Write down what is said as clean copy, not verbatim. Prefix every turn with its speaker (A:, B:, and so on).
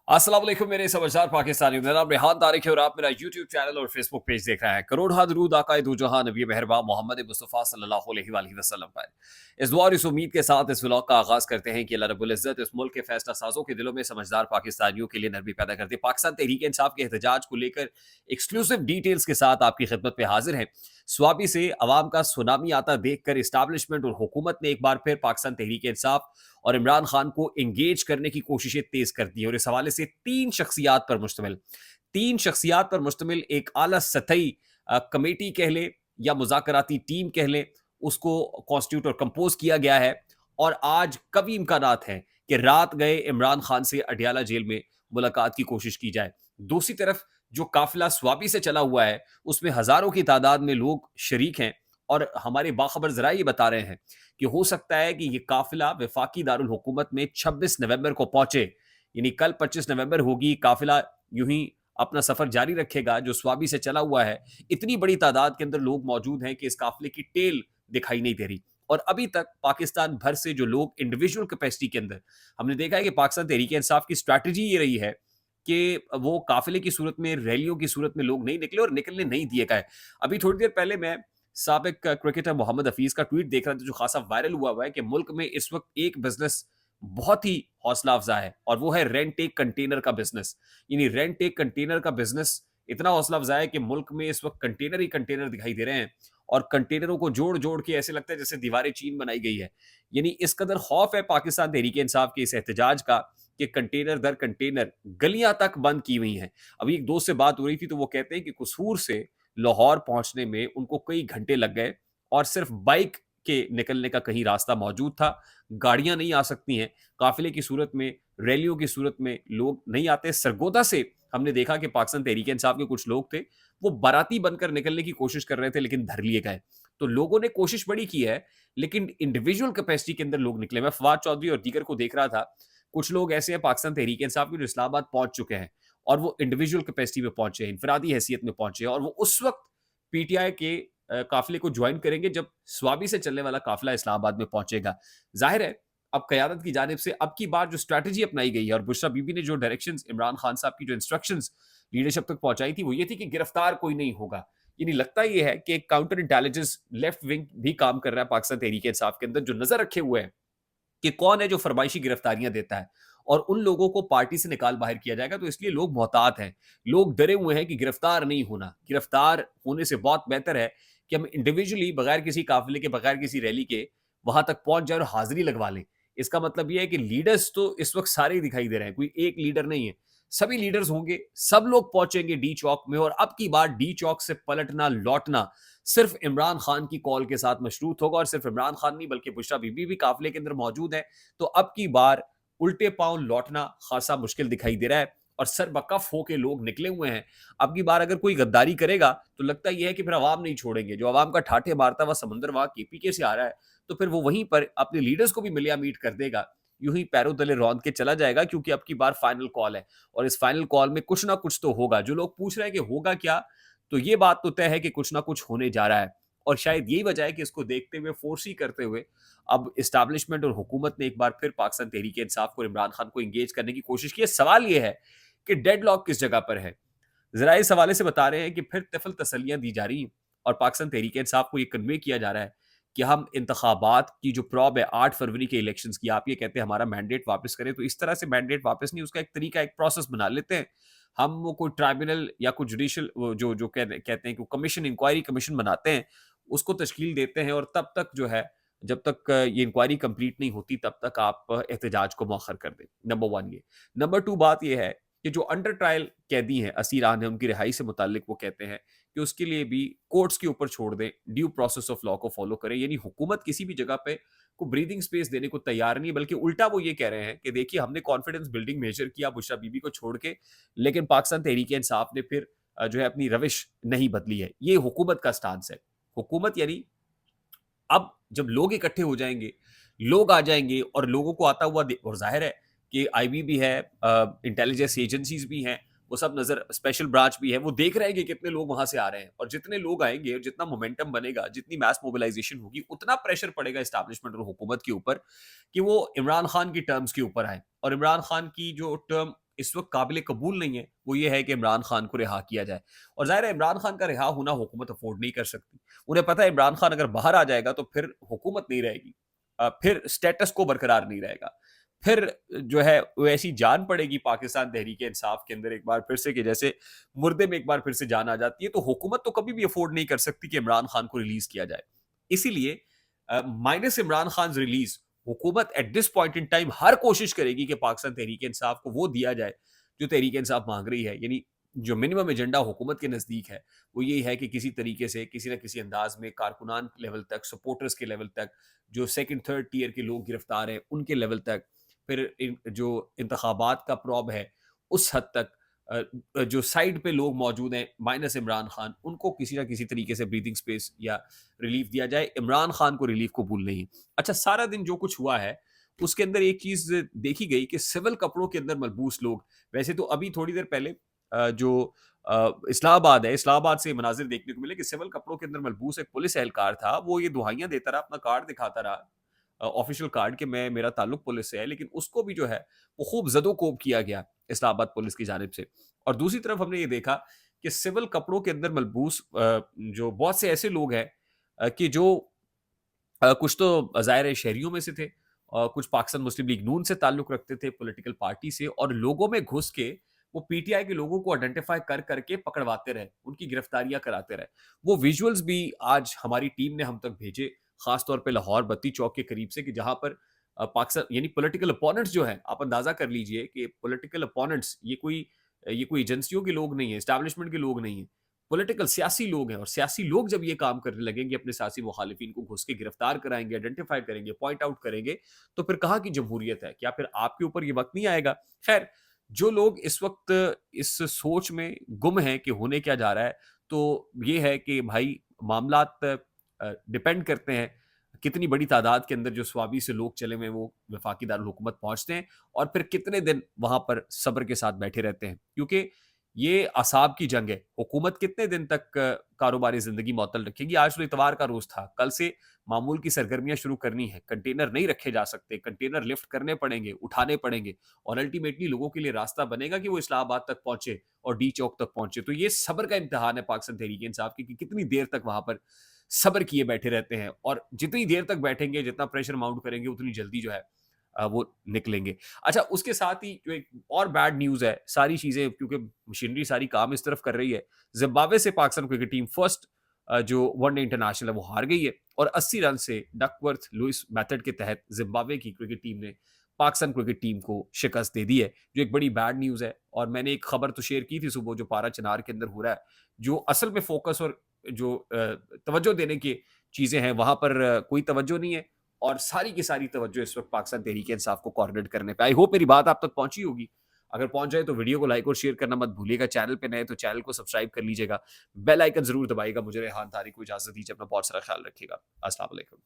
A: अस्सलाम वालेकुम मेरे समझदार पाकिस्तानियों। मेरा नाम रेहान तारिक है और आप मेरा यूट्यूब चैनल और फेसबुक पेज देख रहे हैं। करोड़ दरूद आकाए दो जहां नबी मेहरबान मोहम्मद मुस्तफ़ा सल्लल्लाहु अलैहि वसल्लम पर। इस दुआ और इस उम्मीद के साथ इस व्लॉग का आगाज करते हैं कि अल्लाह रब्बुल इज्जत इस मुल्क के फैसला साजों के दिलों में समझदार पाकिस्तानियों के लिए नरमी पैदा कर दे। पाकिस्तान तहरीक इंसाफ के एहतजाज को लेकर एक्सक्लूसिव डिटेल्स के साथ आपकी खिदमत में हाजिर है। स्वाबी से अवाम का सुनामी आता देखकर इस्टाब्लिशमेंट और हुकूमत ने एक बार फिर पाकिस्तान तहरीक इंसाफ और इमरान खान को एंगेज करने की कोशिशें तेज कर दी और इस हवाले से तीन शख्सियात पर मुश्तमिल एक आला सतही कमेटी कह ले या मुजाकराती टीम कह ले, उसको कॉन्स्टिट्यूट और कंपोज किया गया है। और आज कभी इम्कानात हैं कि रात गए इमरान खान से अडियाला जेल में मुलाकात की कोशिश की जाए। दूसरी तरफ जो काफिला स्वाबी से चला हुआ है उसमें हजारों की तादाद में लोग शरीक हैं और हमारे बाखबर जरा ये बता रहे हैं कि हो सकता है कि ये काफिला वफाकी दारुल हुकूमत में 26 नवंबर को पहुंचे। यानी कल 25 नवंबर होगी, काफिला यूं ही अपना सफर जारी रखेगा जो स्वाबी से चला हुआ है। इतनी बड़ी तादाद के अंदर लोग मौजूद हैं कि इस काफिले की टेल दिखाई नहीं दे रही। और अभी तक पाकिस्तान भर से जो लोग इंडिविजुअल कैपेसिटी के अंदर, हमने देखा है कि पाकिस्तान तहरीक इंसाफ की स्ट्रैटेजी ये रही है कि वो काफिले की सूरत में, रैलियों की सूरत में लोग नहीं निकले और निकलने नहीं दिए गए। अभी थोड़ी देर पहले मैं साबिक क्रिकेटर मोहम्मद हफीज का ट्वीट देख रहा था जो खासा वायरल हुआ है कि मुल्क में इस वक्त एक बिजनेस बहुत ही हौसला अफजा है और वो है रेंट एक कंटेनर का बिजनेस। यानी रेंट एक कंटेनर का बिजनेस इतना हौसला अफजा है कि मुल्क में इस वक्त कंटेनर ही कंटेनर दिखाई दे रहे हैं और कंटेनरों को जोड़ जोड़ के ऐसे लगता है जैसे दीवारें चीन बनाई गई है। यानी इस कदर खौफ है पाकिस्तान तहरीक इंसाफ के इस एहतजाज का कि कंटेनर दर कंटेनर गलियां तक बंद की हुई हैं। अभी एक दोस्त से बात हो रही थी तो वो कहते हैं कि कसूर से लाहौर पहुंचने में उनको कई घंटे लग गए और सिर्फ बाइक के निकलने का कहीं रास्ता मौजूद था। गाड़ियां नहीं आ सकती हैं काफिले की सूरत में, रैलियों की सूरत में लोग नहीं आते। सरगोदा से हमने देखा कि पाकिस्तान तहरीक इंसाफ के कुछ लोग थे, वो बाराती बनकर निकलने की कोशिश कर रहे थे लेकिन धर लिए गए। तो लोगों ने कोशिश बड़ी की है लेकिन इंडिविजुअल कैपेसिटी के अंदर लोग निकले। मैं फवाद चौधरी और दीगर को देख रहा था, कुछ लोग ऐसे हैं पाकिस्तान तहरीक इंसाफ के जो इस्लामाबाद पहुंच चुके हैं और वो इंडिविजुअल कैपेसिटी में पहुंचे हैं, इंफरादी हैसियत में पहुंचे हैं और वो उस वक्त पीटीआई के काफिले को ज्वाइन करेंगे जब स्वाबी से चलने वाला काफिला इस्लामाबाद में पहुंचेगा। जाहिर है अब कयादत की जानिब से अब की बार जो स्ट्रैटेजी अपनाई गई है और बुशरा बीबी ने जो डायरेक्शंस, इमरान खान साहब की जो इंस्ट्रक्शंस लीडरशिप तक पहुंचाई थी वो ये थी कि गिरफ्तार कोई नहीं होगा। यानी लगता ये है कि काउंटर इंटेलिजेंस लेफ्ट विंग भी काम कर रहा है पाकिस्तान तहरीक इंसाफ के अंदर, जो नजर रखे हुए हैं कि कौन है जो फरमाइशी गिरफ्तारियां देता है और उन लोगों को पार्टी से निकाल बाहर किया जाएगा। तो इसलिए लोग मोहतात हैं, लोग डरे हुए हैं कि गिरफ्तार नहीं होना। गिरफ्तार होने से बहुत बेहतर है कि हम इंडिविजुअली बगैर किसी काफिले के, बगैर किसी रैली के वहां तक पहुंच जाए और हाजिरी लगवा लें। इसका मतलब यह है कि लीडर्स तो इस वक्त सारे ही दिखाई दे रहे हैं, कोई एक लीडर नहीं है, सभी लीडर्स होंगे, सब लोग पहुंचेंगे डी चौक में। और अब की बार डी चौक से पलटना लौटना सिर्फ इमरान खान की कॉल के साथ मशरूत होगा और सिर्फ इमरान खान नहीं बल्कि बुशरा बीबी भी काफिले के अंदर मौजूद है। तो अब की बार उल्टे पांव लौटना खासा मुश्किल दिखाई दे रहा है और सर बकफ होके लोग निकले हुए हैं। अब की बार अगर कोई गद्दारी करेगा तो लगता यह है कि फिर अवाम नहीं छोड़ेंगे। जो अवाम का ठाठे मारता हुआ समंदर वहां केपीके से आ रहा है तो फिर वो वहीं पर अपने लीडर्स को भी मिलिया मीट कर देगा, यूं ही पैरों तले रौंद के चला जाएगा। क्योंकि अब की बार फाइनल कॉल है और इस फाइनल कॉल में कुछ ना कुछ तो होगा। जो लोग पूछ रहे हैं कि होगा क्या, तो ये बात तो तय है कि कुछ ना कुछ होने जा रहा है। और शायद यही वजह है कि इसको देखते हुए, फोर्स ही करते हुए अब इस्टेब्लिशमेंट और हुकूमत ने एक बार फिर पाकिस्तान तहरीक इंसाफ को और इमरान खान को एंगेज करने की कोशिश की है। सवाल यह है कि डेडलॉक किस जगह पर है। जरा इस हवाले से बता रहे हैं कि फिर तिफल तसलियां दी जा रही हैं और पाकिस्तान तहरीक इंसाफ को यह कन्वे किया जा रहा है कि हम इंतखाबात की जो प्रॉब है 8 फरवरी के इलेक्शंस की, आप ये कहते हैं हमारा मैंडेट वापस करें, तो इस तरह से मैंडेट वापस नहीं, उसका एक तरीका, एक प्रोसेस बना लेते हैं। हम वो कोई ट्राइब्यूनल या कोई जुडिशियल जो जो कहते हैं कि कमीशन, इंक्वायरी कमीशन बनाते हैं, उसको तश्कील देते हैं और तब तक जो है, जब तक ये इंक्वायरी कंप्लीट नहीं होती तब तक आप एहतजाज को मौखर कर दें। नंबर 1 ये। नंबर 2 बात ये है कि जो अंडर ट्रायल कैदी हैं, असीरान हैं, उनकी रिहाई से मुताल्लिक वो कहते हैं कि उसके लिए भी कोर्ट्स के ऊपर छोड़ दें, ड्यू प्रोसेस ऑफ लॉ को फॉलो करें। यानी हुकूमत किसी भी जगह पे को ब्रीदिंग स्पेस देने को तैयार नहीं है, बल्कि उल्टा वो ये कह रहे हैं कि देखिए हमने कॉन्फिडेंस बिल्डिंग मेजर किया बुशरा बीबी को छोड़ के, लेकिन पाकिस्तान तहरीक इंसाफ ने फिर जो है अपनी रविश नहीं बदली है। ये हुकूमत का स्टांस है। हुकूमत यानी अब जब लोग इकट्ठे हो जाएंगे, लोग आ जाएंगे और लोगों को आता हुआ और जाहिर है कि आईबी भी है, इंटेलिजेंस एजेंसीज भी हैं, वो सब नजर, स्पेशल ब्रांच भी है, वो देख रहे हैं कि कितने लोग वहां से आ रहे हैं और जितने लोग आएंगे और जितना मोमेंटम बनेगा, जितनी मास मोबिलाइजेशन होगी, उतना प्रेशर पड़ेगा एस्टैब्लिशमेंट और हुकूमत के ऊपर कि वो इमरान खान की टर्म्स के ऊपर आए। और इमरान खान की जो टर्म इस वक्त काबिल कबूल नहीं है वो ये है कि इमरान खान को रिहा किया जाए। और जाहिर है इमरान खान का रिहा होना हुकूमत अफोर्ड नहीं कर सकती। उन्हें पता है इमरान खान अगर बाहर आ जाएगा तो फिर हुकूमत नहीं रहेगी, फिर स्टेटस को बरकरार नहीं रहेगा, फिर जो है वो ऐसी जान पड़ेगी पाकिस्तान तहरीक इंसाफ के अंदर एक बार फिर से कि जैसे मुर्दे में एक बार फिर से जान आ जाती है। तो हुकूमत तो कभी भी अफोर्ड नहीं कर सकती कि इमरान खान को रिलीज किया जाए। इसीलिए माइनस इमरान खान रिलीज, हुकूमत at this point in time हर कोशिश करेगी कि पाकिस्तान तहरीक इंसाफ को वो दिया जाए जो तहरीक इंसाफ मांग रही है। यानी जो मिनिमम एजेंडा हुकूमत के नज़दीक है वो यही है कि किसी तरीके से किसी ना किसी अंदाज में कारकुनान लेवल तक, सपोर्टर्स के लेवल तक, जो सेकंड थर्ड टीयर के लोग गिरफ्तार हैं उनके लेवल तक, फिर जो इंतखाबात का प्रॉब है उस हद तक, जो साइड पे लोग मौजूद हैं माइनस इमरान खान, उनको किसी ना किसी तरीके से ब्रीदिंग स्पेस या रिलीफ दिया जाए। इमरान खान को रिलीफ कबूल नहीं है। अच्छा, सारा दिन जो कुछ हुआ है उसके अंदर एक चीज देखी गई कि सिविल कपड़ों के अंदर मलबूस लोग, वैसे तो अभी थोड़ी देर पहले जो इस्लामाबाद है, इस्लामाबाद से मनाजिर देखने को मिले कि सिविल कपड़ों के अंदर मलबूस एक पुलिस एहलकार था, वो ये दुहाइयां देता रहा, अपना कार्ड दिखाता रहा, ऑफिशियल कार्ड कि मैं, मेरा ताल्लुक पुलिस से है, लेकिन उसको भी जो है वो खूब जदोकोब किया गया इस्लामाबाद पुलिस की जानिब से। और दूसरी तरफ हमने ये देखा कि सिविल कपड़ों के अंदर मलबूस जो बहुत से ऐसे लोग हैं कि जो कुछ तो ज़ाहिर है शहरियों में से थे, कुछ पाकिस्तान मुस्लिम लीग नून से ताल्लुक रखते थे, पॉलिटिकल पार्टी से, और लोगों में घुस के वो पीटीआई के लोगों को आइडेंटिफाई कर करके पकड़वाते रहे, उनकी गिरफ्तारियां कराते रहे। वो विजुअल्स भी आज हमारी टीम ने हम तक भेजे, खास तौर पे लाहौर बत्ती चौक के करीब से, कि जहां पर पाकिस्तान यानी पॉलिटिकल अपोनेंट्स जो हैं, आप अंदाजा कर लीजिए कि पॉलिटिकल अपोनेंट्स ये कोई एजेंसियों के लोग नहीं है, एस्टैब्लिशमेंट के लोग नहीं है, पॉलिटिकल सियासी लोग हैं। और सियासी लोग जब ये काम करने लगेंगे, अपने सियासी मुखालिफिन को घुस के गिरफ्तार कराएंगे, आइडेंटिफाई करेंगे, पॉइंट आउट करेंगे, तो फिर कहाँ की जमहूरियत है? क्या फिर आपके ऊपर ये वक्त नहीं आएगा? खैर, जो लोग इस वक्त इस सोच में गुम हैं कि होने क्या जा रहा है, तो ये है कि भाई मामलात डिपेंड करते हैं कितनी बड़ी तादाद के अंदर जो स्वाबी से लोग चले हुए वो वफाकी दारुल हुकूमत पहुंचते हैं, और फिर कितने दिन वहां पर सब्र के साथ बैठे रहते हैं। क्योंकि ये असाब की जंग है। हुकूमत कितने दिन तक कारोबारी ज़िंदगी मुअत्तल रखेगी? आज तो इतवार का रोज़ था, कल से मामूल की सरगर्मियाँ शुरू करनी है। कंटेनर नहीं रखे जा सकते, कंटेनर लिफ्ट करने पड़ेंगे, उठाने पड़ेंगे, और अल्टीमेटली लोगों के लिए रास्ता बनेगा कि वो इस्लामाबाद तक पहुँचे और डी चौक तक पहुँचे। तो ये सब्र का इम्तिहान है पाकिस्तान तहरीक-ए-इंसाफ की, कि कितनी देर तक वहाँ पर सब्र किए बैठे रहते हैं, और जितनी देर तक बैठेंगे, जितना प्रेशर माउंट करेंगे, उतनी जल्दी जो है वो निकलेंगे। अच्छा, उसके साथ ही जो एक और बैड न्यूज़ है, सारी चीज़ें क्योंकि मशीनरी सारी काम इस तरफ कर रही है, ज़िम्बाब्वे से पाकिस्तान क्रिकेट टीम फर्स्ट जो वनडे इंटरनेशनल है वो हार गई है, और 80 रन से डकवर्थ लुइस मेथड के तहत ज़िम्बाब्वे की क्रिकेट टीम ने पाकिस्तान क्रिकेट टीम को शिकस्त दे दी है, जो एक बड़ी बैड न्यूज़ है। और मैंने एक खबर तो शेयर की थी सुबह, जो पारा चिनार के अंदर हो रहा है, जो असल में फ़ोकस और जो तवज्जो देने की चीज़ें हैं, वहाँ पर कोई तवज्जो नहीं है, और सारी की सारी तवज्जो इस वक्त पाकिस्तान तहरीक इंसाफ को कोऑर्डिनेट करने पे। आई होप मेरी बात आप तक पहुंची होगी। अगर पहुंच जाए तो वीडियो को लाइक और शेयर करना मत भूलिएगा। चैनल पे नए तो चैनल को सब्सक्राइब कर लीजिएगा, बेल आइकन जरूर दबाइएगा। मुझे रेहान तारिक को इजाजत दीजिए, अपना बहुत सारा ख्याल रखिएगा। अस्सलाम वालेकुम।